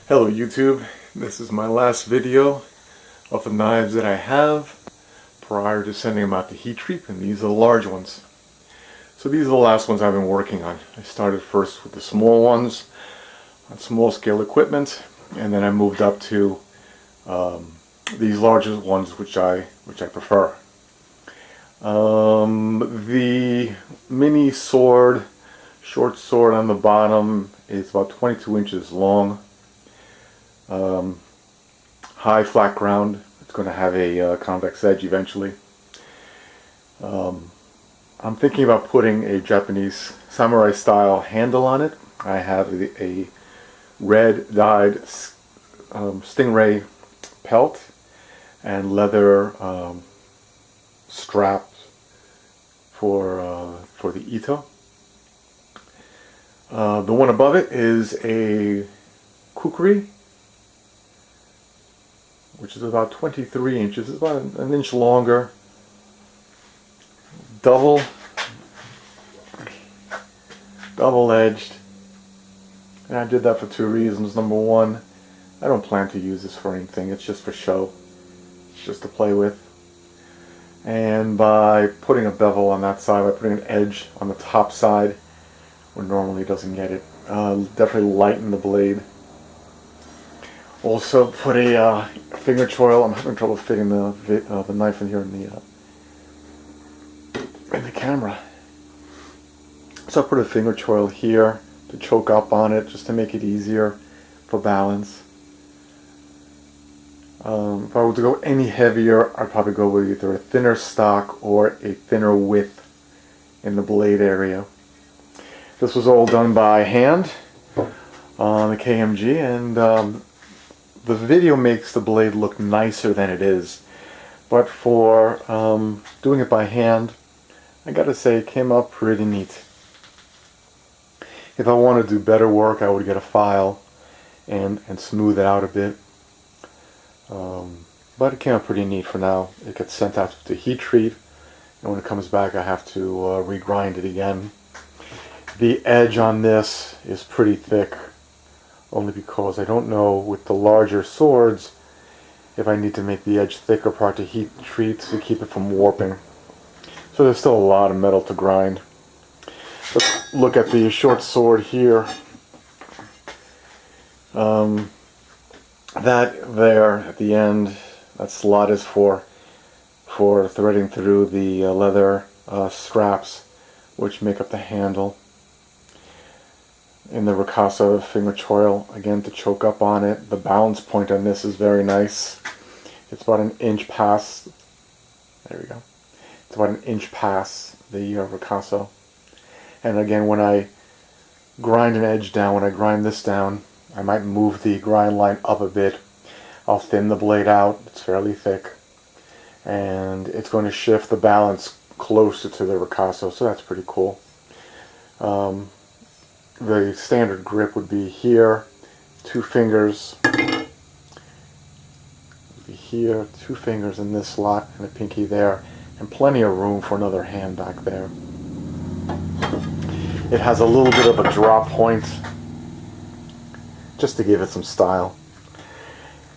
Hello YouTube, this is my last video of the knives that I have prior to sending them out to heat treat, and these are the large ones. So these are the last ones I've been working on. I started first with the small ones on small scale equipment, and then I moved up to these larger ones which I prefer. The mini sword, short sword on the bottom is about 22 inches long. High flat ground. It's going to have a convex edge eventually. I'm thinking about putting a Japanese samurai style handle on it. I have a red dyed stingray pelt and leather strap for the Ito. The one above it is a kukri, which is about 23 inches. It's about an inch longer. Double-edged. And I did that for two reasons. Number one, I don't plan to use this for anything. It's just for show. It's just to play with. And by putting a bevel on that side, by putting an edge on the top side, where normally it doesn't get it, definitely lighten the blade. Also put a finger choil. I'm having trouble fitting the knife in here in the camera. So I put a finger choil here to choke up on it, just to make it easier for balance. If I were to go any heavier, I'd probably go with either a thinner stock or a thinner width in the blade area. This was all done by hand on the KMG, and the video makes the blade look nicer than it is, but for doing it by hand, I gotta say it came out pretty neat. If I want to do better work, I would get a file and smooth it out a bit, but it came out pretty neat for now. It gets sent out to heat treat, and when it comes back I have to regrind it again. The edge on this is pretty thick, only because I don't know with the larger swords if I need to make the edge thicker prior to heat treat to keep it from warping. So there's still a lot of metal to grind. Let's look at the short sword here. That there at the end, that slot is for threading through the leather straps which make up the handle. In the ricasso finger choil, again to choke up on it. The balance point on this is very nice. It's about an inch past, there we go. It's about an inch past the ricasso. And again, when I grind an edge down, when I grind this down, I might move the grind line up a bit. I'll thin the blade out, it's fairly thick. And it's going to shift the balance closer to the ricasso, so that's pretty cool. The standard grip would be here, two fingers, here, two fingers in this slot, and a pinky there, and plenty of room for another hand back there. It has a little bit of a drop point, just to give it some style.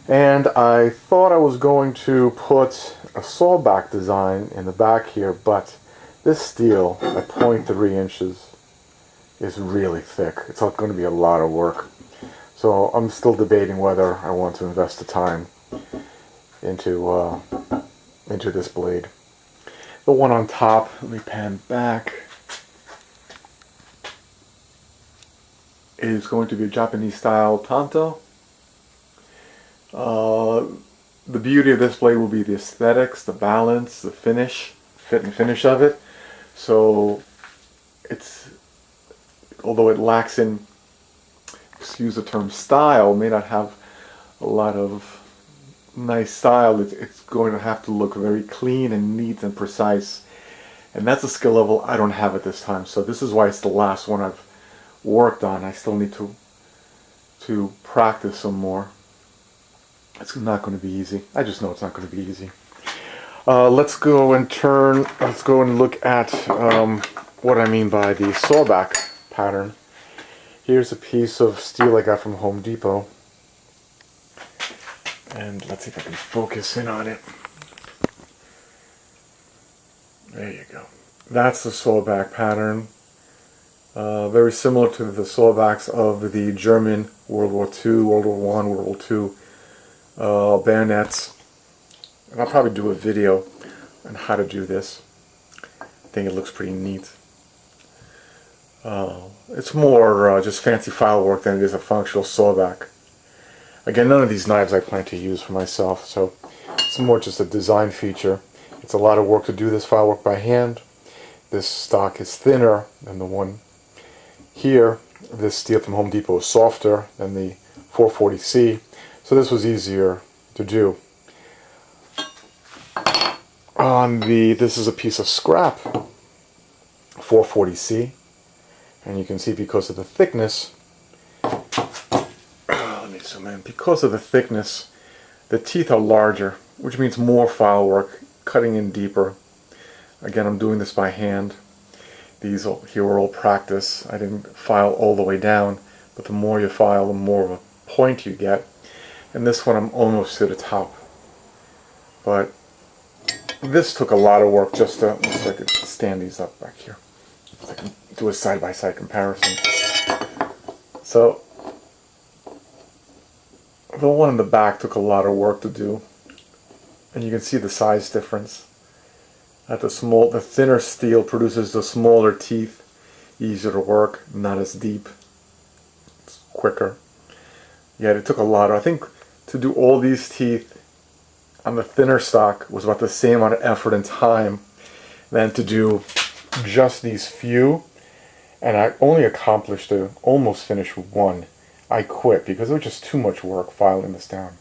And I thought I was going to put a sawback design in the back here, but this steel at 0.3 inches is really thick. It's going to be a lot of work. So I'm still debating whether I want to invest the time into this blade. The one on top, let me pan back, is going to be a Japanese style tanto. The beauty of this blade will be the aesthetics, the balance, the finish, fit and finish of it. So it's, although it lacks in, excuse the term, style, may not have a lot of nice style, it's going to have to look very clean and neat and precise. And that's a skill level I don't have at this time. So this is why it's the last one I've worked on. I still need to practice some more. It's not going to be easy. I just know it's not going to be easy. Let's go and look at what I mean by the sawback pattern. Here's a piece of steel I got from Home Depot. And let's see if I can focus in on it. There you go. That's the sawback pattern. Very similar to the sawbacks of the German World War II, World War I, World War II bayonets. And I'll probably do a video on how to do this. I think it looks pretty neat. It's more just fancy file work than it is a functional sawback. Again, none of these knives I plan to use for myself, so it's more just a design feature. It's a lot of work to do this file work by hand. This stock is thinner than the one here. This steel from Home Depot is softer than the 440C, so this was easier to do. This is a piece of scrap 440C, and you can see because of the thickness, let me zoom in, because of the thickness, the teeth are larger, which means more file work, cutting in deeper. Again, I'm doing this by hand. These here are all practice. I didn't file all the way down, but the more you file, the more of a point you get. And this one I'm almost to the top. But this took a lot of work just to, so I could stand these up back here. So I can do a side-by-side comparison. So the one in the back took a lot of work to do. And you can see the size difference. At the thinner steel produces the smaller teeth, easier to work, not as deep, it's quicker. Yet it took a lot. I think to do all these teeth on the thinner stock was about the same amount of effort and time than to do just these few. And I only accomplished to almost finish one. I quit because it was just too much work filing this down.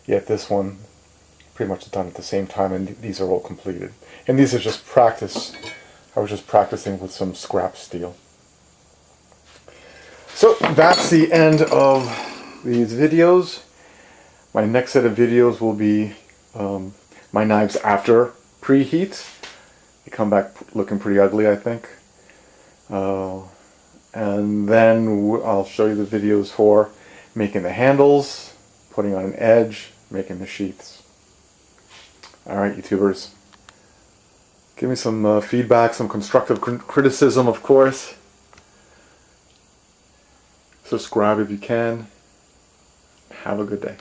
Yet this one pretty much done at the same time, and these are all completed. And these are just practice. I was just practicing with some scrap steel. So that's the end of these videos. My next set of videos will be my knives after preheat. They come back looking pretty ugly, I think. And then I'll show you the videos for making the handles, putting on an edge, making the sheaths. Alright, YouTubers, give me some feedback, some constructive criticism, of course. Subscribe if you can. Have a good day.